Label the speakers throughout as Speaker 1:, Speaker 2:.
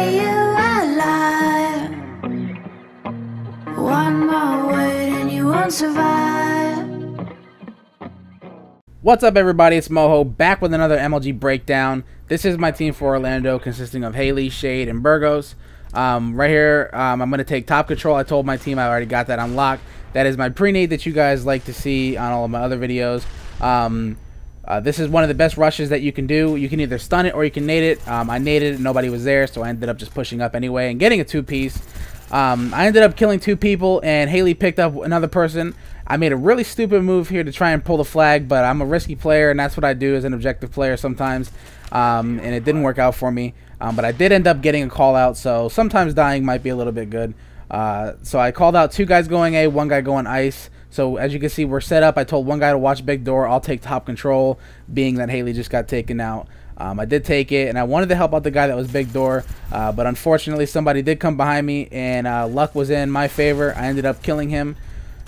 Speaker 1: stay you alive. One more word and you won't survive.
Speaker 2: What's up, everybody? It's Moho, back with another MLG breakdown. This is my team for Orlando, consisting of Haley, Shade, and Burgos. Right here, I'm going to take top control. I told my team I already got that unlocked. That is my pre-nade that you guys like to see on all of my other videos. This is one of the best rushes that you can do. You can either stun it or you can nade it. I naded it, nobody was there, so I ended up just pushing up anyway and getting a two-piece. I ended up killing two people, and Haley picked up another person. I made a really stupid move here to try and pull the flag, but I'm a risky player, and that's what I do as an objective player sometimes. And it didn't work out for me. But I did end up getting a call out, so sometimes dying might be a little bit good. So I called out two guys going A, one guy going ice. So as you can see, we're set up. I told one guy to watch big door. I'll take top control, being that Haley just got taken out. I did take it, and I wanted to help out the guy that was big door, but unfortunately somebody did come behind me, and luck was in my favor. I ended up killing him.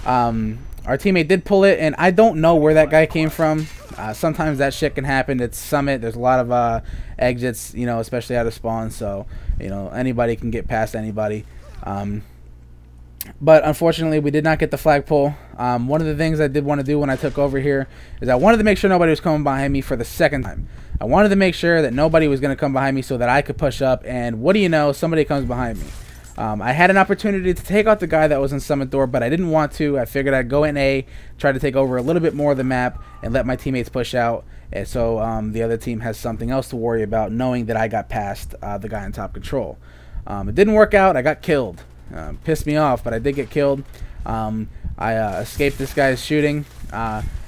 Speaker 2: Our teammate did pull it, and I don't know where that guy came from. Sometimes that shit can happen. It's Summit. There's a lot of exits, you know, especially out of spawn, so, you know, anybody can get past anybody. But unfortunately, we did not get the flagpole. One of the things I did want to do when I took over here is I wanted to make sure nobody was coming behind me for the second time. I wanted to make sure that nobody was going to come behind me so that I could push up, and what do you know, somebody comes behind me. I had an opportunity to take out the guy that was in Summit door, but I didn't want to. I figured I'd go in A, try to take over a little bit more of the map, and let my teammates push out. And so the other team has something else to worry about, knowing that I got past the guy in top control. It didn't work out. I got killed. Pissed me off, but I did get killed. I escaped this guy's shooting,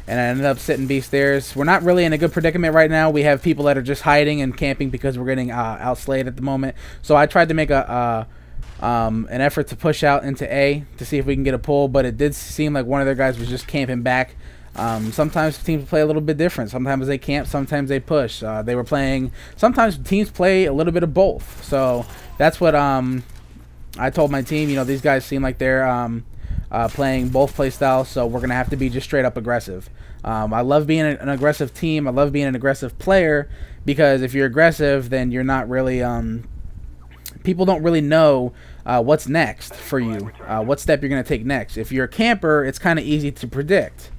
Speaker 2: and I ended up sitting B stairs. We're not really in a good predicament right now. We have people that are just hiding and camping because we're getting outslayed at the moment. So I tried to make an effort to push out into A to see if we can get a pull, but it did seem like one of their guys was just camping back. Sometimes teams play a little bit different. Sometimes they camp, sometimes they push. They were playing. Sometimes teams play a little bit of both. So that's what I told my team. You know, these guys seem like they're playing both play styles, so we're gonna have to be just straight up aggressive. I love being an aggressive team. I love being an aggressive player, because if you're aggressive, then you're not really people don't really know what's next for you, what step you're going to take next. If you're a camper, it's kind of easy to predict.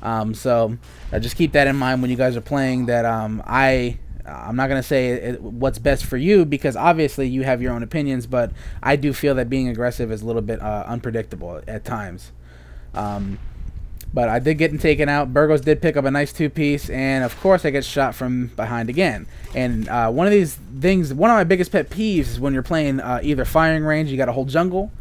Speaker 2: So just keep that in mind when you guys are playing, that I'm not going to say what's best for you, because obviously you have your own opinions, but I do feel that being aggressive is a little bit unpredictable at times. But I did get taken out. Burgos did pick up a nice two-piece, and of course I get shot from behind again. And one of these things, one of my biggest pet peeves is when you're playing either firing range, you got to hold jungle,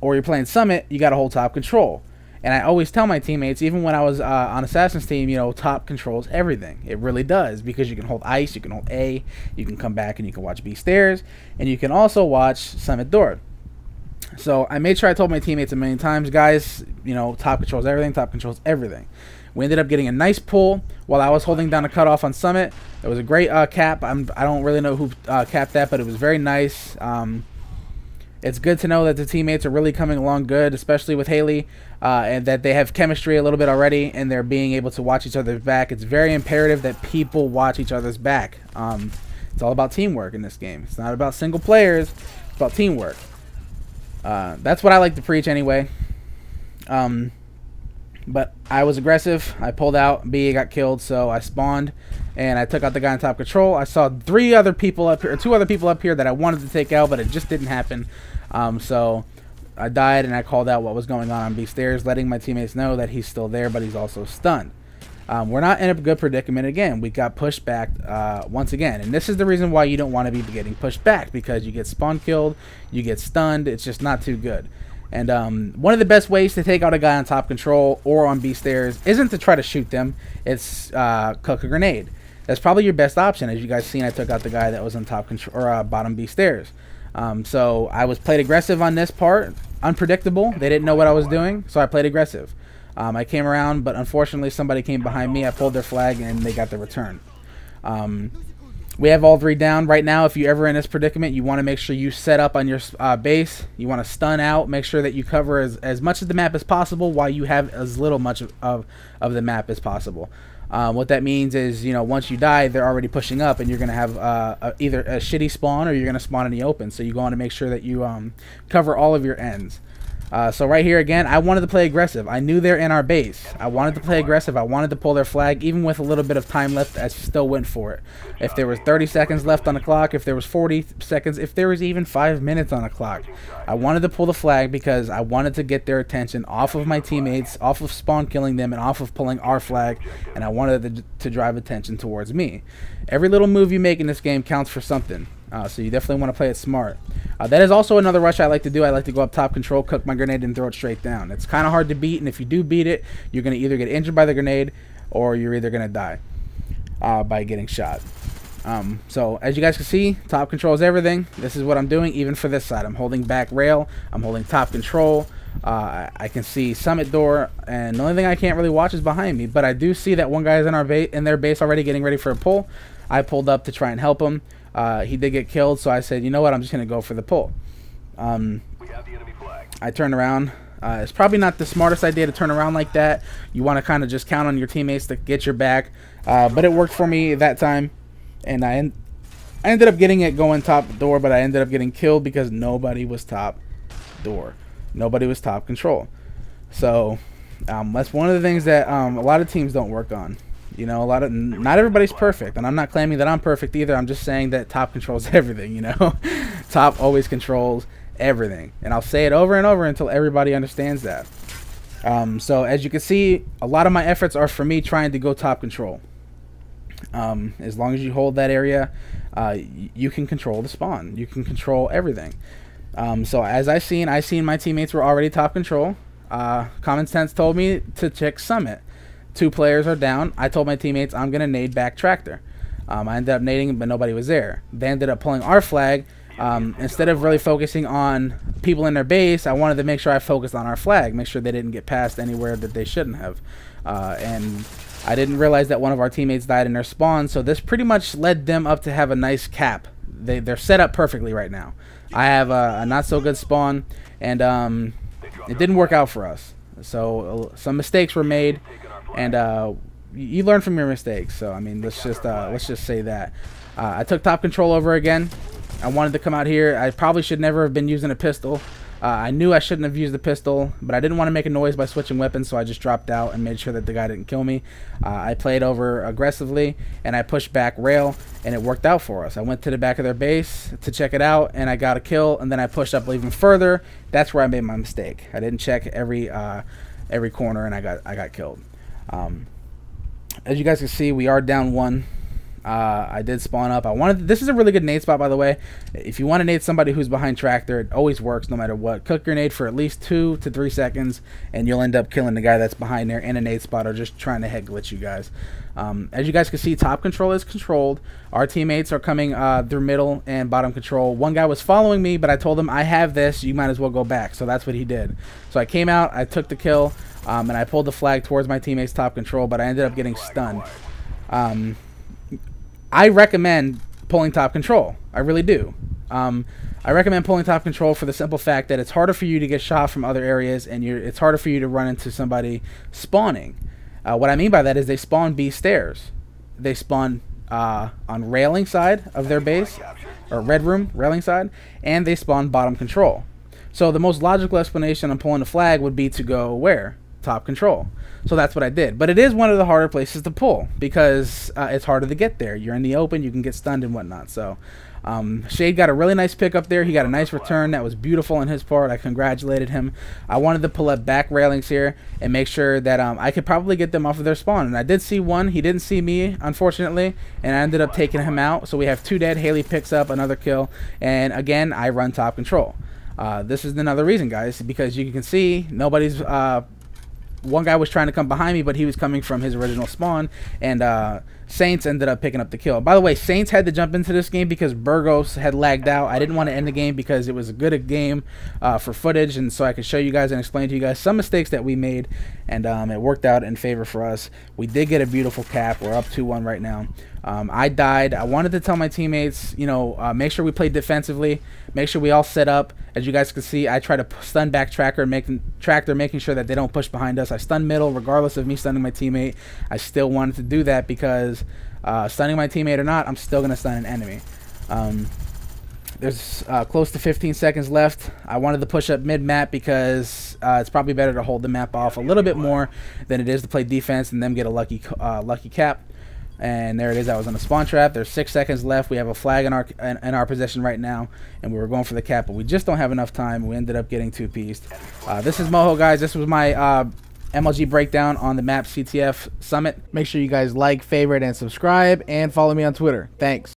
Speaker 2: or you're playing Summit, you got to hold top control. And I always tell my teammates, even when I was on Assassin's team, you know, top controls everything. It really does, because you can hold ice, you can hold A, you can come back and you can watch B stairs, and you can also watch Summit door. So I made sure I told my teammates a million times, guys, you know, top controls everything, top controls everything. We ended up getting a nice pull while I was holding down a cutoff on Summit. It was a great cap. I don't really know who capped that, but it was very nice. It's good to know that the teammates are really coming along good, especially with Haley, and that they have chemistry a little bit already, and they're being able to watch each other's back. It's very imperative that people watch each other's back. It's all about teamwork in this game. It's not about single players. It's about teamwork. That's what I like to preach anyway. But I was aggressive. I pulled out. B got killed, so I spawned, and I took out the guy in top control. I saw two other people up here that I wanted to take out, but it just didn't happen. So I died, and I called out what was going on B stairs, letting my teammates know that he's still there, but he's also stunned. We're not in a good predicament again. We got pushed back once again, and this is the reason why you don't want to be getting pushed back, because you get spawn killed, you get stunned. It's just not too good. And one of the best ways to take out a guy on top control or on B stairs isn't to try to shoot them. It's cook a grenade. That's probably your best option. As you guys seen, I took out the guy that was on top control, or bottom B stairs. So I played aggressive on this part. Unpredictable. They didn't know what I was doing, so I played aggressive. I came around, but unfortunately somebody came behind me. I pulled their flag, and they got the return. We have all three down right now. If you're ever in this predicament, you want to make sure you set up on your base. You want to stun out. Make sure that you cover as much of the map as possible while you have as little much of the map as possible. What that means is, you know, once you die, they're already pushing up, and you're going to have either a shitty spawn or you're going to spawn in the open. So you want to make sure that you cover all of your ends. So right here again, I wanted to play aggressive. I knew they're in our base. I wanted to play aggressive. I wanted to pull their flag. Even with a little bit of time left, I still went for it. If there was 30 seconds left on the clock, if there was 40 seconds, if there was even 5 minutes on the clock, I wanted to pull the flag because I wanted to get their attention off of my teammates, off of spawn killing them, and off of pulling our flag, and I wanted to drive attention towards me. Every little move you make in this game counts for something. So you definitely want to play it smart. That is also another rush I like to do. I like to go up top control, cook my grenade, and throw it straight down. It's kind of hard to beat, and if you do beat it, you're going to either get injured by the grenade or you're either going to die by getting shot. So as you guys can see, top control is everything. This is what I'm doing even for this side. I'm holding back rail. I'm holding top control. I can see summit door, and the only thing I can't really watch is behind me. But I do see that one guy is in their base already getting ready for a pull. I pulled up to try and help him. He did get killed, so I said, you know what, I'm just going to go for the pull. I turned around. It's probably not the smartest idea to turn around like that. You want to kind of just count on your teammates to get your back. But it worked for me that time, and I ended up getting it going top door, but I ended up getting killed because nobody was top door. Nobody was top control. So that's one of the things that a lot of teams don't work on. You know, not everybody's perfect, and I'm not claiming that I'm perfect either. I'm just saying that top controls everything, you know. Top always controls everything, and I'll say it over and over until everybody understands that. So as you can see, a lot of my efforts are for me trying to go top control. As long as you hold that area, you can control the spawn. You can control everything. So as I seen my teammates were already top control. Common sense told me to check summit. 2 players are down. I told my teammates I'm going to nade back tractor. I ended up nading, but nobody was there. They ended up pulling our flag. Instead of really focusing on people in their base, I wanted to make sure I focused on our flag, make sure they didn't get past anywhere that they shouldn't have. And I didn't realize that one of our teammates died in their spawn, so this pretty much led them up to have a nice cap. They're set up perfectly right now. I have a not-so-good spawn, and it didn't work out for us. So some mistakes were made. And you learn from your mistakes. So I mean, let's just say that I took top control over again. I wanted to come out here. I probably should never have been using a pistol. I knew I shouldn't have used the pistol, but I didn't want to make a noise by switching weapons, so I just dropped out and made sure that the guy didn't kill me. I played over aggressively, and I pushed back rail, and it worked out for us. I went to the back of their base to check it out, and I got a kill, and then I pushed up even further. That's where I made my mistake. I didn't check every corner, and I got killed. As you guys can see, we are down 1. I did spawn up. This is a really good nade spot, by the way. If you want to nade somebody who's behind tractor, it always works no matter what. Cook your nade for at least 2 to 3 seconds, and you'll end up killing the guy that's behind there in a nade spot or just trying to head glitch you guys. As you guys can see, top control is controlled. Our teammates are coming through middle and bottom control. One guy was following me, but I told him, I have this, you might as well go back. So that's what he did. So I came out, I took the kill, and I pulled the flag towards my teammates top control, but I ended up getting stunned. I recommend pulling top control. I really do. I recommend pulling top control for the simple fact that it's harder for you to get shot from other areas, and it's harder for you to run into somebody spawning. What I mean by that is they spawn B stairs. They spawn on railing side of their base, or red room railing side, and they spawn bottom control. So the most logical explanation on pulling the flag would be to go where? Top control. So that's what I did. But it is one of the harder places to pull because it's harder to get there. You're in the open, you can get stunned and whatnot. So Shade got a really nice pick up there. He got a nice return. That was beautiful on his part. I congratulated him. I wanted to pull up back railings here and make sure that I could probably get them off of their spawn. And I did see one. He didn't see me, unfortunately, and I ended up taking him out. So we have 2 dead. Haley picks up another kill. And again, I run top control. This is another reason, guys, because you can see nobody's... one guy was trying to come behind me, but he was coming from his original spawn, and Saints ended up picking up the kill. By the way, Saints had to jump into this game because Burgos had lagged out. I didn't want to end the game because it was a good game for footage, and so I could show you guys and explain to you guys some mistakes that we made, and it worked out in favor for us. We did get a beautiful cap. We're up 2-1 right now. I died. I wanted to tell my teammates, you know, make sure we play defensively, make sure we all set up. As you guys can see, I try to stun back tracker, making sure that they don't push behind us. I stun middle, regardless of me stunning my teammate. I still wanted to do that because stunning my teammate or not, I'm still going to stun an enemy. There's close to 15 seconds left. I wanted to push up mid-map because it's probably better to hold the map off a little bit more than it is to play defense and them get a lucky cap. And there it is. I was on a spawn trap. There's 6 seconds left. We have a flag in our possession right now, and we were going for the cap, but we just don't have enough time. We ended up getting 2-pieced. This is Moho, guys. This was my MLG breakdown on the map CTF Summit. Make sure you guys like, favorite, and subscribe, and follow me on Twitter. Thanks.